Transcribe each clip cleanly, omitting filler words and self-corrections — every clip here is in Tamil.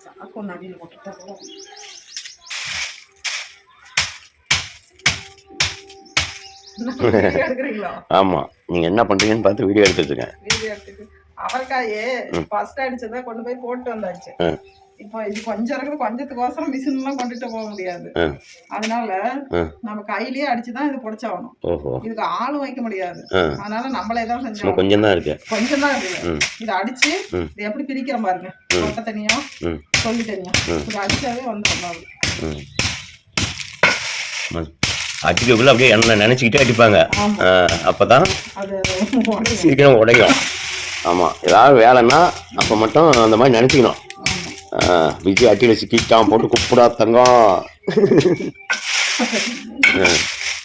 சாக்கு நடியில் போட்டுட்டா எடுக்கிறீங்களா? ஆமா, நீங்க என்ன பண்றீங்கன்னு பார்த்து வீடியோ எடுத்துருக்கேன். வீடியோ எடுத்துட்டு அவரைக்காயே ஃபர்ஸ்ட் அடிச்சதை கொண்டு போய் போட்டு வந்தாச்சு. இப்போ இது கொஞ்சம் இருக்குது, கொஞ்சத்துக்கோசரம் மிஷின் எல்லாம் கொண்டுட்டு போக முடியாது. அதனால நம்ம கையிலேயே அடிச்சுதான் இது பொடிச்சாகணும். இதுக்கு ஆளும் வைக்க முடியாது. அதனால நம்மளே தான் செஞ்சோம். கொஞ்சம் தான் இருக்கு, கொஞ்சம் தான் இருக்குது. இதை அடிச்சு இது எப்படி பிரிக்கிற பாருங்க, கொட்டை தனியா சொல்லி தனியா இது அடிச்சாவே வந்துடும். அடிக்கக்குள்ள அப்படியே எண்ணெய் நினைச்சுக்கிட்டே அடிப்பாங்க, அப்பதான் சீக்கிரம் உடையும். ஆமா, ஏதாவது வேலைன்னா அப்ப மட்டும் அந்த மாதிரி நினைச்சுக்கணும். விஜய் அட்டியில சிக்கிட்டான் போட்டு குப்புடா தங்கம்.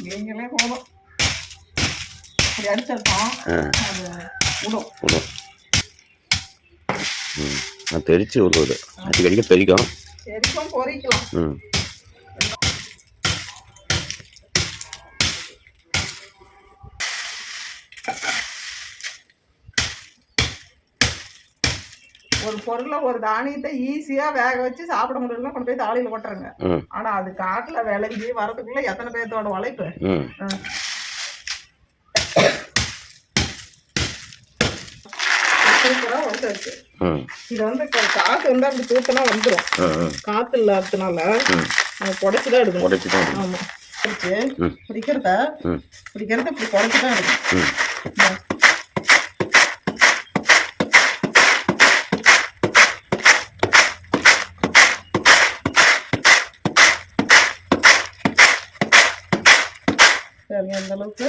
நீங்களே போதும் தெரிச்சு விடுவது அடிக்கடிக்க தெரிக்கும். ஒரு பொருளை ஒரு தானியத்தை ஈஸியா வேக வச்சு சாப்பிட முடியலன்னா கொண்டு போய் தாளியில கொட்டுறாங்க. ஆனா அது காட்டுல விளைஞ்சி வரதுக்குள்ள எத்தனை பேர்த்தோட உழைப்பு. இது வந்து காத்து வந்து அப்படி தூத்தனா வந்துடும். காத்து இல்லாததுனால குடைச்சுதான் எடுக்கணும். ஆமா, பிடிக்கிறத இப்படி குடைச்சுதான் எடுக்கணும். அந்த அளவுக்கு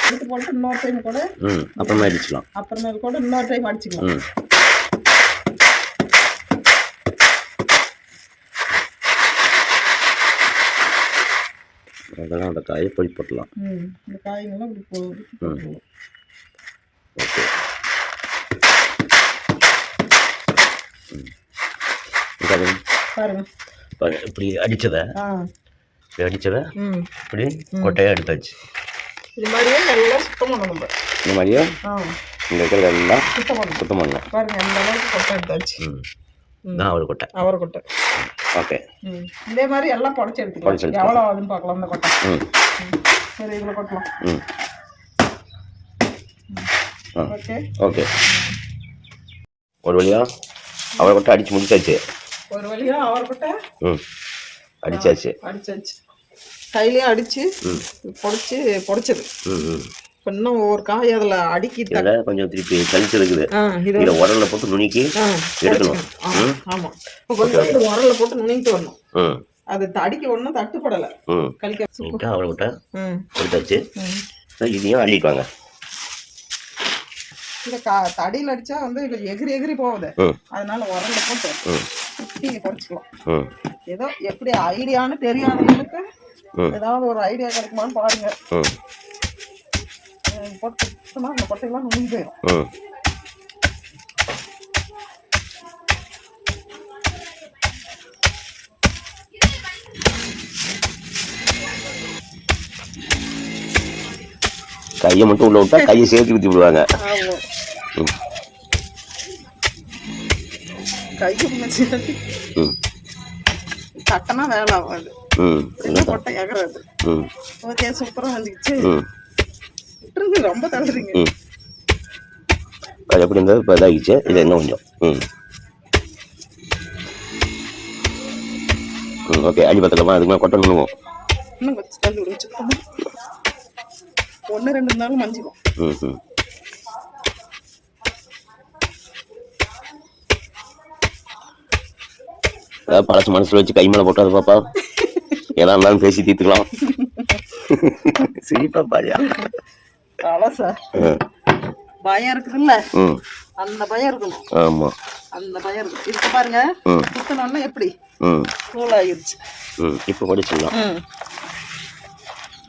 எடுத்து போட்டு இன்னொரு டைம் கூட அப்புறமா அடிச்சுக்கலாம். அப்புறமேல் கூட இன்னொரு டைம் அடிச்சுக்கலாம். அதெல்லாம் அந்த காயை பொடி போட்டலாம். இந்த காய்கள்லாம் இப்படி போடுவோம். ஓகே, பாருங்க இப்படி அடிச்சதை இப்படி கொட்டையா எடுத்தாச்சு. இது மாதிரியே நல்லா சுத்தம் பண்ணணும். இந்த மாதிரியே இங்க இருக்கிறது எல்லாம் சுத்தம் பண்ணலாம். பாருங்க இந்த அளவுக்கு கொட்டை எடுத்தாச்சு. அவர் கொட்டை. ஓகே, இதே மாதிரி எல்லாம் புடைச்சு எடுத்துக்கலாம். எவ்வளோ ஆகுதுன்னு பார்க்கலாம். இந்த கொட்டை சரி, இதில் கொட்டலாம். ஓகே ஓகே, ஒரு வழியா அவர் கொட்டை அடிச்சு முடிச்சாச்சு. ஒரு வழியா அவர் கொட்டை அடிச்சாச்சு. கையிலேயே அடிச்சு பொடிச்சது. இன்னும் ஒவ்வொரு காய் அதில் அடிக்கி கொஞ்சம் திருப்பி கழிச்சிருக்குது. இதை உரல்ல போட்டு நுணுக்கி எடுக்கணும். ஆமா, கொஞ்சம் உரல்ல போட்டு நுணுக்கிட்டு வரணும். அது அடிக்க ஒன்றும் தட்டுப்படலை. கழிக்க அவரை விட்டா கொடுத்தாச்சு. இதையும் அள்ளிக்குவாங்க. இந்த தடியில் அடிச்சா வந்து எகிரி போகுது. அதனால உரல்ல போட்டு குட்டியை குறைச்சிக்கலாம். ஏதோ எப்படி ஐடியான்னு தெரியாதவங்களுக்கு ஏதாவது ஒரு ஐடியா கிடைக்குமான்னு பாருங்க. போட்டு அந்த கொட்டையெல்லாம் நுழைஞ்சு போயிடும். கையை மட்டும் உள்ள விட்டா கையை சேர்த்து ஊற்றி விடுவாங்க. கட்டனா வேலை ஆகாது. கொட்டை எகராது. சூப்பரா வந்துச்சு. ரொம்ப தள்ளுறீங்க. அது எப்படி இருந்தது? இப்போ இதாகிடுச்சு. இது என்ன கொஞ்சம் ஓகே, அடி பத்தலமா அதுக்கு மேலே கொட்டை நுணுவோம். இன்னும் கொஞ்சம் தள்ளி விடுச்சு. 1-2 நாள் மஞ்சிடும். அதாவது பழசு மனசுல வச்சு கை மேலே போட்டாது பாப்பா, எதா இருந்தாலும் பேசி தீர்த்துக்கலாம். சிரிப்பா பாரியா? பயம் இருக்குதுல்ல, அந்த பயம் இருக்கணும். ஆமா, அந்த பயம் இருக்கு. பாருங்க, குத்தணும்னா எப்படி தூள் ஆயிடுச்சு. இப்போ பொடிச்சிடலாம்.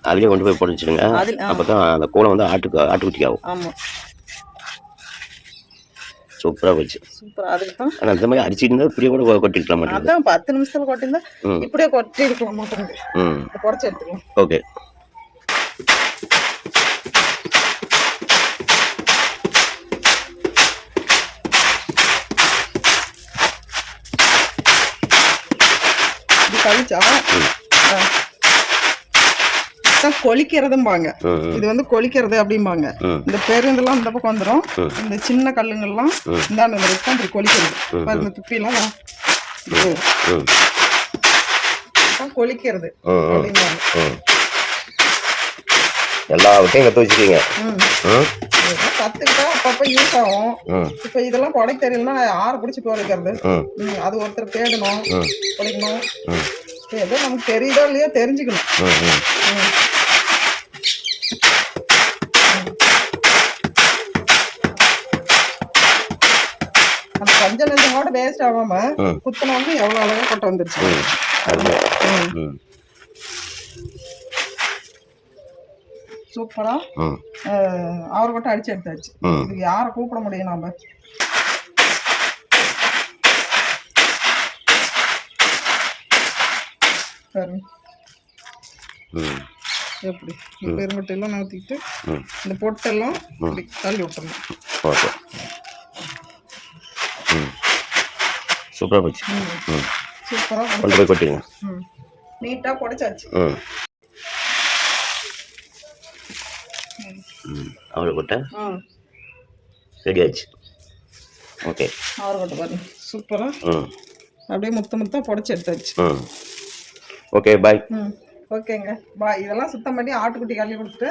அதுலயே கொண்டு போய் பொடிச்சிடுங்க. அப்பதான் அந்த கூளை வந்து ஆட்டுக்குட்டி ஆகும். ஆமா, சூப்பரா போச்சு. சூப்பரா. அதுக்கு தான் அந்த மாதிரி அடிச்சிட்டு இருந்தா இப்படியே கூட கொட்டிருக்கலாம் மாட்டேங்குது. அதான் 10 நிமிஷத்துல கொட்டிருந்தா இப்படியே கொட்டி இருக்கலாம் மாட்டேங்குது. குறைச்சி எடுத்துக்கலாம். ஓகே, கழிச்சா கொலிக்கிறதும்பாங்க. இது வந்து கொலிக்கிறது அப்படிம்பாங்க. இந்த பெருந்தெல்லாம் இந்த பக்கம் வந்துடும். இந்த சின்ன கல்லுங்கள்லாம் இந்தாண்டு இந்த இப்படி கொலிக்கிறது. இந்த துப்பிலாம் கொலிக்கிறது அப்படிம்பாங்க. எல்லாவற்றையும் கற்று வச்சுக்கீங்க. கத்துக்கிட்டா அப்பப்ப யூஸ் ஆகும். இப்ப இதெல்லாம் உடைக்க தெரியலன்னா ஆறு பிடிச்சிட்டு உடைக்கிறது, அது ஒருத்தர் தேடணும், உடைக்கணும். ஏதோ நமக்கு தெரியுதோ இல்லையோ தெரிஞ்சுக்கணும். அந்த கொஞ்சம் நெஞ்சம் கூட வேஸ்ட் ஆகாம குத்தன வந்து எவ்வளவு அழகா கொட்ட வந்துருச்சு. சூப்பரா அவர் மட்டும் அடிச்சு எடுத்தாச்சு. இதுக்கு யாரை கூப்பிட முடியும் நாம? எப்படி பெருமட்டையெல்லாம் நகர்த்திக்கிட்டு இந்த பொட்டெல்லாம் தள்ளி விட்டுறணும். ஓகே, சூப்பராக போச்சு. சூப்பராக கொண்டு போய் கொட்டிங்க. நீட்டாக பொடைச்சாச்சு. அவ்வளோ கொட்டை ரெடி ஆச்சு. ஓகே, அவரை கொட்டை பாருங்க சூப்பராக அப்படியே முத்த பொடைச்சி எடுத்தாச்சு. ஓகே, பாய். ஓகேங்க பாய். இதெல்லாம் சுத்தம் பண்ணி ஆட்டுக்குட்டி கழுவி கொடுத்துட்டு